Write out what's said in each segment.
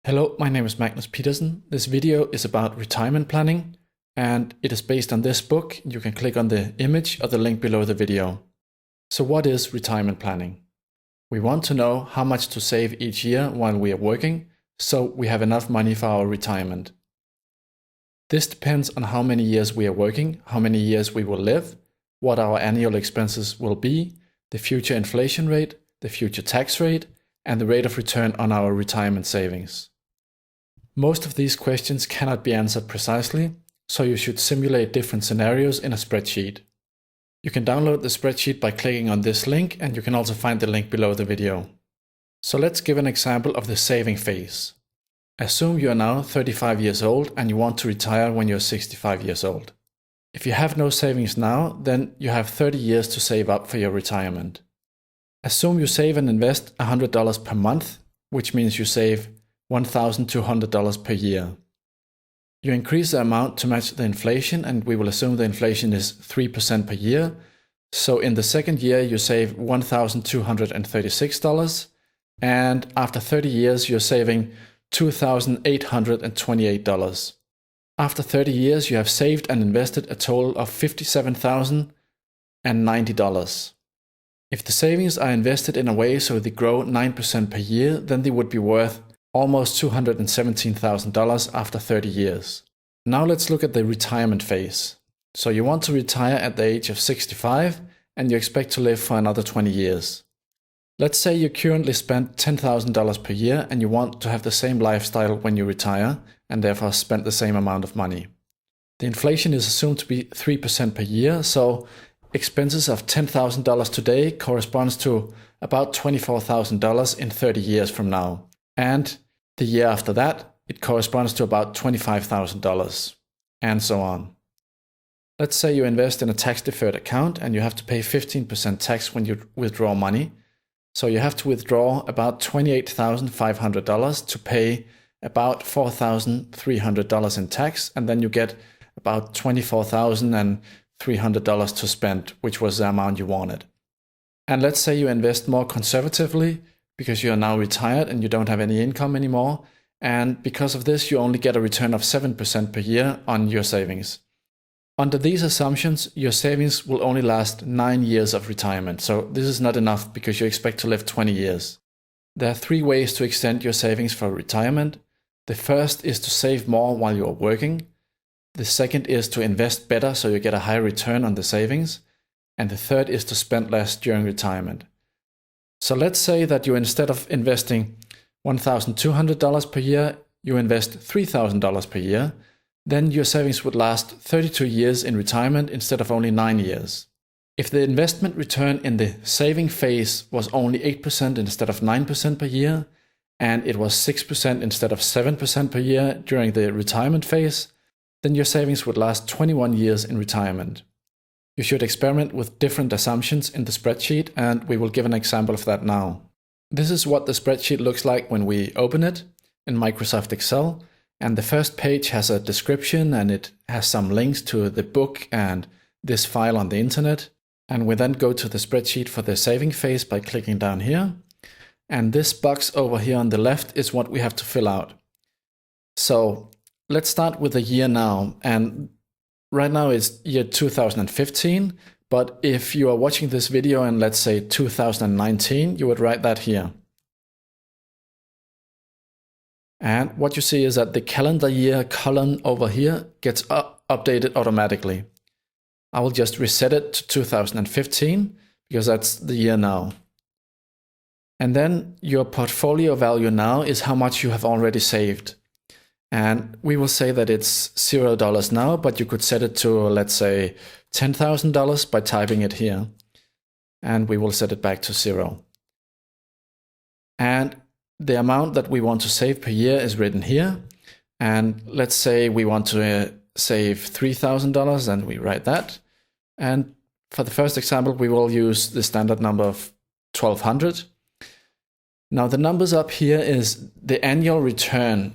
Hello, my name is Magnus Petersen. This video is about retirement planning, and it is based on this book. You can click on the image or the link below the video. So what is retirement planning? We want to know how much to save each year while we are working, so we have enough money for our retirement. This depends on how many years we are working, how many years we will live, what our annual expenses will be, the future inflation rate, the future tax rate, and the rate of return on our retirement savings. Most of these questions cannot be answered precisely, so you should simulate different scenarios in a spreadsheet. You can download the spreadsheet by clicking on this link, and you can also find the link below the video. So let's give an example of the saving phase. Assume you are now 35 years old and you want to retire when you're 65 years old. If you have no savings now, then you have 30 years to save up for your retirement. Assume you save and invest $100 per month, which means you save $1,200 per year. You increase the amount to match the inflation, and we will assume the inflation is 3% per year. So in the second year, you save $1,236, and after 30 years, you're saving $2,828. After 30 years, you have saved and invested a total of $57,090. If the savings are invested in a way so they grow 9% per year, then they would be worth almost $217,000 after 30 years. Now let's look at the retirement phase. So you want to retire at the age of 65 and you expect to live for another 20 years. Let's say you currently spend $10,000 per year and you want to have the same lifestyle when you retire and therefore spend the same amount of money. The inflation is assumed to be 3% per year, so expenses of $10,000 today corresponds to about $24,000 in 30 years from now. And the year after that, it corresponds to about $25,000, and so on. Let's say you invest in a tax-deferred account and you have to pay 15% tax when you withdraw money. So you have to withdraw about $28,500 to pay about $4,300 in tax, and then you get about $24,300 to spend, which was the amount you wanted. And let's say you invest more conservatively because you are now retired and you don't have any income anymore, and because of this you only get a return of 7% per year on your savings. Under these assumptions, your savings will only last 9 years of retirement, so this is not enough because you expect to live 20 years. There are 3 ways to extend your savings for retirement. The first is to save more while you are working. The second is to invest better so you get a higher return on the savings. And the third is to spend less during retirement. So let's say that you, instead of investing $1,200 per year, you invest $3,000 per year. Then your savings would last 32 years in retirement instead of only 9 years. If the investment return in the saving phase was only 8% instead of 9% per year, and it was 6% instead of 7% per year during the retirement phase, then your savings would last 21 years in retirement. You should experiment with different assumptions in the spreadsheet, and we will give an example of that now. This is what the spreadsheet looks like when we open it in Microsoft Excel, and the first page has a description and it has some links to the book and this file on the internet. And we then go to the spreadsheet for the saving phase by clicking down here. And this box over here on the left is what we have to fill out. So let's start with the year now. And right now it's year 2015. But if you are watching this video in, let's say, 2019, you would write that here. And what you see is that the calendar year column over here gets updated automatically. I will just reset it to 2015 because that's the year now. And then your portfolio value now is how much you have already saved. And we will say that it's $0 now, but you could set it to, let's say, $10,000 by typing it here. And we will set it back to 0. And the amount that we want to save per year is written here. And let's say we want to save $3,000, and we write that. And for the first example, we will use the standard number of 1,200. Now the numbers up here is the annual return.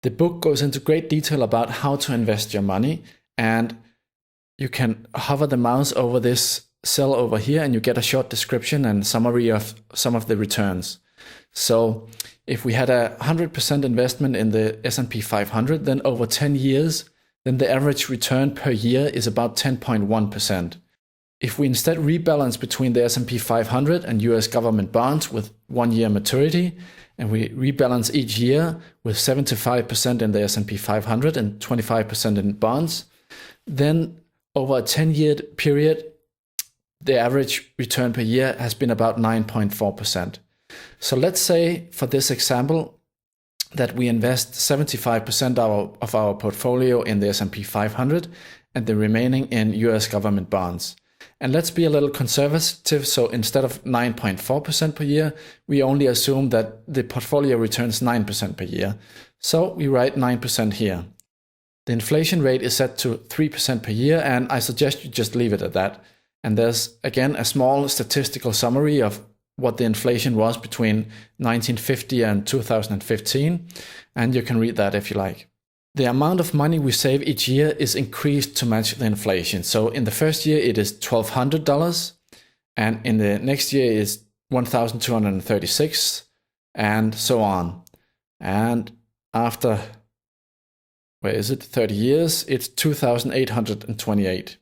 The book goes into great detail about how to invest your money, and you can hover the mouse over this cell over here and you get a short description and summary of some of the returns. So if we had a 100% investment in the S&P 500, then over 10 years, then the average return per year is about 10.1%. If we instead rebalance between the S&P 500 and US government bonds with 1 year maturity, and we rebalance each year with 75% in the S&P 500 and 25% in bonds, then over a 10-year period, the average return per year has been about 9.4%. So let's say for this example that we invest 75% of our portfolio in the S&P 500 and the remaining in US government bonds. And let's be a little conservative. So instead of 9.4% per year, we only assume that the portfolio returns 9% per year. So we write 9% here. The inflation rate is set to 3% per year, and I suggest you just leave it at that. And there's again a small statistical summary of what the inflation was between 1950 and 2015, and you can read that if you like. The amount of money we save each year is increased to match the inflation. So in the first year it is $1,200, and in the next year is $1,236, and so on. And after, 30 years, it's $2,828.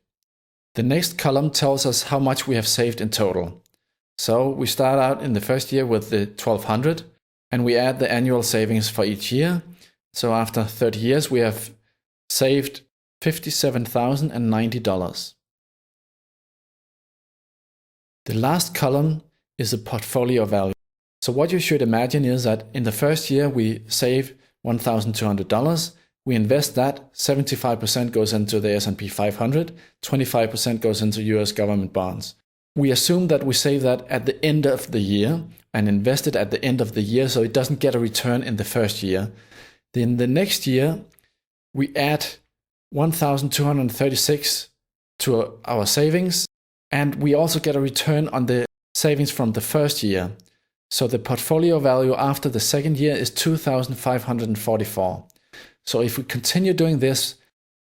The next column tells us how much we have saved in total. So we start out in the first year with the $1,200, and we add the annual savings for each year. So after 30 years, we have saved $57,090. The last column is the portfolio value. So what you should imagine is that in the first year, we save $1,200. We invest that, 75% goes into the S&P 500, 25% goes into US government bonds. We assume that we save that at the end of the year and invest it at the end of the year, so it doesn't get a return in the first year. Then the next year, we add 1,236 to our savings, and we also get a return on the savings from the first year. So the portfolio value after the second year is 2,544. So if we continue doing this,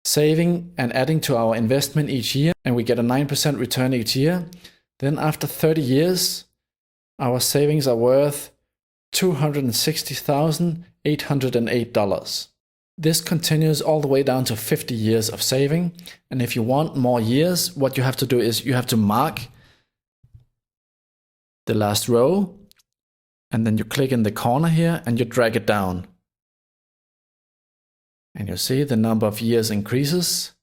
saving and adding to our investment each year, and we get a 9% return each year, then after 30 years, our savings are worth $260,808. This continues all the way down to 50 years of saving. And if you want more years, what you have to do is you have to mark the last row, and then you click in the corner here and you drag it down. And you see the number of years increases,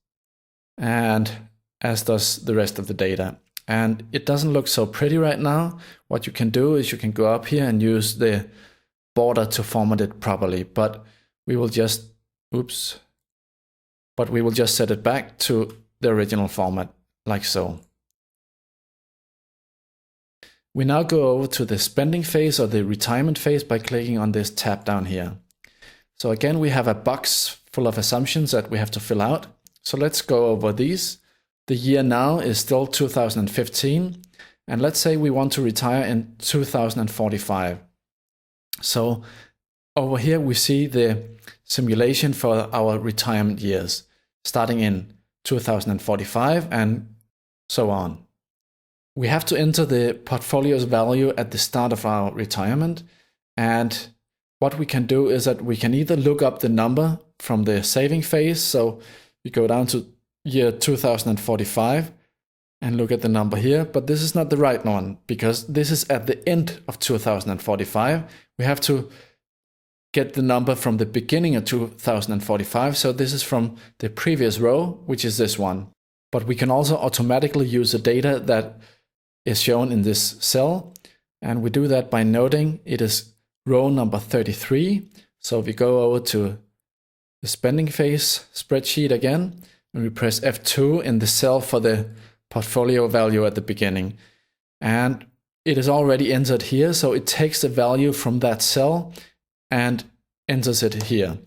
and as does the rest of the data. And it doesn't look so pretty right now. What you can do is you can go up here and use the border to format it properly, but we will just, set it back to the original format, like so. We now go over to the spending phase or the retirement phase by clicking on this tab down here. So again, we have a box full of assumptions that we have to fill out. So let's go over these. The year now is still 2015, and let's say we want to retire in 2045. So over here we see the simulation for our retirement years, starting in 2045 and so on. We have to enter the portfolio's value at the start of our retirement, and what we can do is that we can either look up the number from the saving phase, so we go down to year 2045 and look at the number here, but this is not the right one because this is at the end of 2045. We have to get the number from the beginning of 2045, so this is from the previous row, which is this one. But we can also automatically use the data that is shown in this cell, and we do that by noting it is row number 33. So if we go over to the spending phase spreadsheet again, and we press F2 in the cell for the portfolio value at the beginning. And it is already entered here, so it takes the value from that cell and enters it here.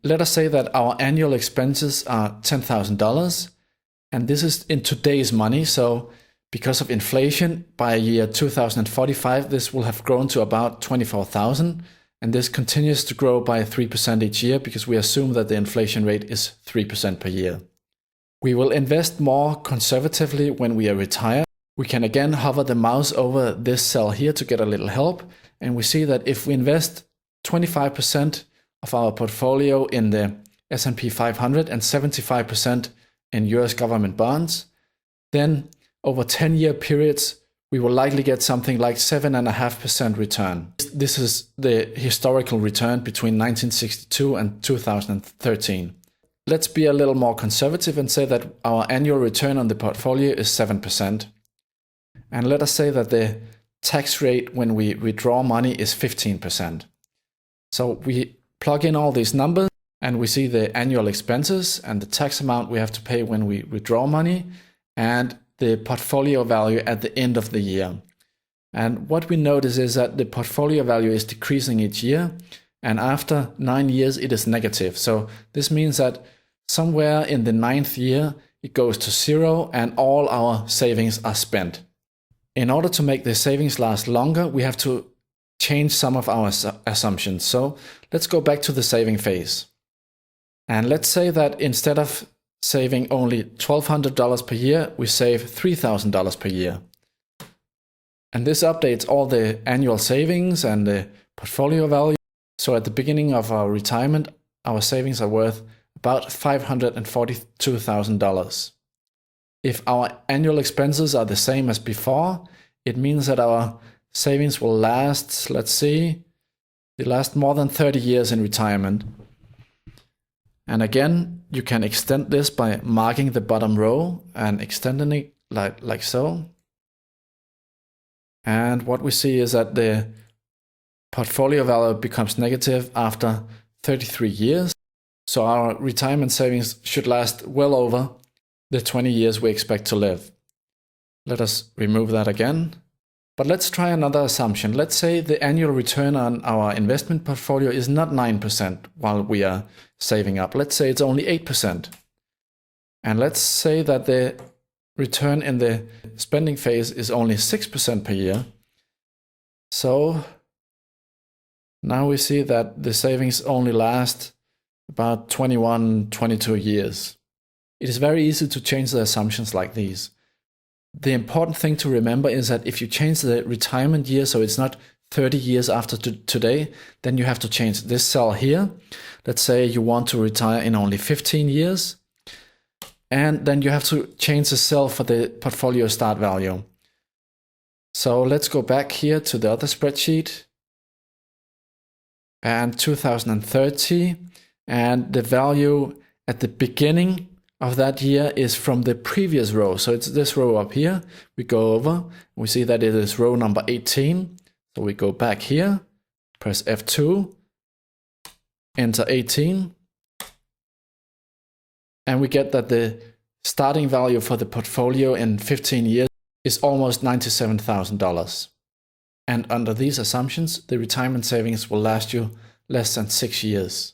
Let us say that our annual expenses are $10,000, and this is in today's money, so because of inflation, by year 2045, this will have grown to about $24,000, and this continues to grow by 3% each year because we assume that the inflation rate is 3% per year. We will invest more conservatively when we are retired. We can again hover the mouse over this cell here to get a little help, and we see that if we invest 25% of our portfolio in the S&P 500 and 75% in US government bonds, then over 10-year periods, we will likely get something like 7.5% return. This is the historical return between 1962 and 2013. Let's be a little more conservative and say that our annual return on the portfolio is 7%. And let us say that the tax rate when we withdraw money is 15%. So we plug in all these numbers and we see the annual expenses and the tax amount we have to pay when we withdraw money and the portfolio value at the end of the year. And what we notice is that the portfolio value is decreasing each year, and after 9 years it is negative. So this means that somewhere in the 9th year it goes to zero and all our savings are spent. In order to make the savings last longer, we have to change some of our assumptions. So let's go back to the saving phase. And let's say that instead of saving only $1,200 per year, we save $3,000 per year. And this updates all the annual savings and the portfolio value. So at the beginning of our retirement, our savings are worth about $542,000. If our annual expenses are the same as before, it means that our savings will last, let's see, they last more than 30 years in retirement. And again, you can extend this by marking the bottom row and extending it like so. And what we see is that the portfolio value becomes negative after 33 years. So our retirement savings should last well over the 20 years we expect to live. Let us remove that again. But let's try another assumption. Let's say the annual return on our investment portfolio is not 9% while we are saving up. Let's say it's only 8%. And let's say that the return in the spending phase is only 6% per year. So now we see that the savings only last about 21, 22 years. It is very easy to change the assumptions like these. The important thing to remember is that if you change the retirement year, so it's not 30 years after today, then you have to change this cell here. Let's say you want to retire in only 15 years. And then you have to change the cell for the portfolio start value. So let's go back here to the other spreadsheet. And 2030. And the value at the beginning of that year is from the previous row. So it's this row up here. We go over, we see that it is row number 18. So we go back here, press F2, enter 18. And we get that the starting value for the portfolio in 15 years is almost $97,000. And under these assumptions, the retirement savings will last you less than 6 years.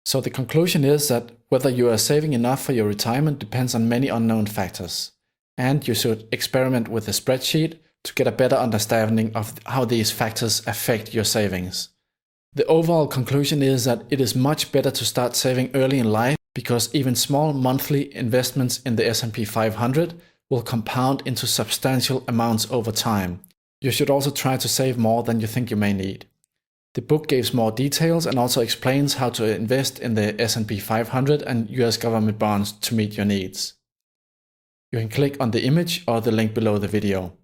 So the conclusion is that whether you are saving enough for your retirement depends on many unknown factors, and you should experiment with a spreadsheet to get a better understanding of how these factors affect your savings. The overall conclusion is that it is much better to start saving early in life because even small monthly investments in the S&P 500 will compound into substantial amounts over time. You should also try to save more than you think you may need. The book gives more details and also explains how to invest in the S&P 500 and US government bonds to meet your needs. You can click on the image or the link below the video.